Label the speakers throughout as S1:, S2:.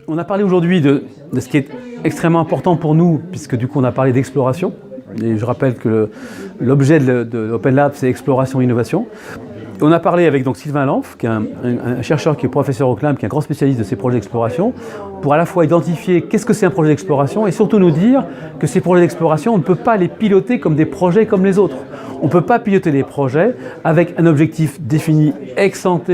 S1: On a parlé aujourd'hui de ce qui est extrêmement important pour nous, puisque du coup on a parlé d'exploration. Et je rappelle que l'objet de l'Open Lab, c'est exploration et innovation. On a parlé avec donc Sylvain Lanf, qui est un chercheur qui est professeur au CLAM, qui est un grand spécialiste de ces projets d'exploration, pour à la fois identifier qu'est-ce que c'est un projet d'exploration et surtout nous dire que ces projets d'exploration, on ne peut pas les piloter comme des projets comme les autres. On ne peut pas piloter les projets avec un objectif défini ex ante,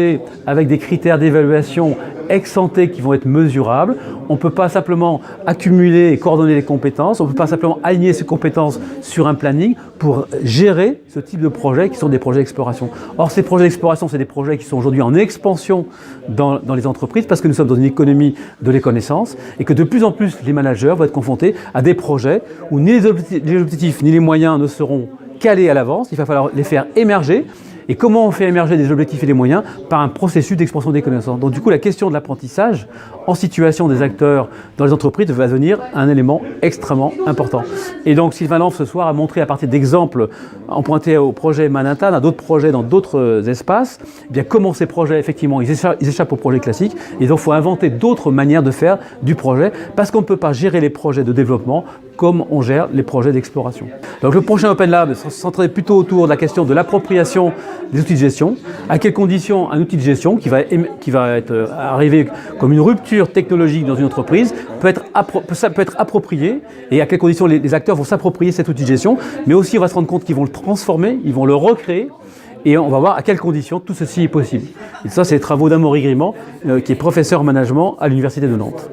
S1: avec des critères d'évaluation ex ante qui vont être mesurables. On ne peut pas simplement accumuler et coordonner les compétences. On ne peut pas simplement aligner ces compétences sur un planning pour gérer ce type de projets qui sont des projets d'exploration. Or, ces projets d'exploration, c'est des projets qui sont aujourd'hui en expansion dans les entreprises parce que nous sommes dans une économie de les connaissances et que de plus en plus les managers vont être confrontés à des projets où ni les objectifs ni les moyens ne seront calés à l'avance. Il va falloir les faire émerger. Et comment on fait émerger des objectifs et des moyens? Par un processus d'expansion des connaissances. Donc du coup, la question de l'apprentissage en situation des acteurs dans les entreprises va devenir un élément extrêmement important. Et donc Sylvain Lanf ce soir a montré à partir d'exemples empruntés au projet Manhattan, à d'autres projets dans d'autres espaces, eh bien comment ces projets, effectivement, ils échappent au projet classique. Et donc il faut inventer d'autres manières de faire du projet parce qu'on ne peut pas gérer les projets de développement comme on gère les projets d'exploration. Donc le prochain Open Lab se centrerait plutôt autour de la question de l'appropriation des outils de gestion. À quelles conditions un outil de gestion qui va être arrivé comme une rupture technologique dans une entreprise peut être approprié et à quelles conditions les acteurs vont s'approprier cet outil de gestion, mais aussi on va se rendre compte qu'ils vont le transformer, ils vont le recréer et on va voir à quelles conditions tout ceci est possible. Et ça, c'est les travaux d'Amaury Grimand, qui est professeur en management à l'Université de Nantes.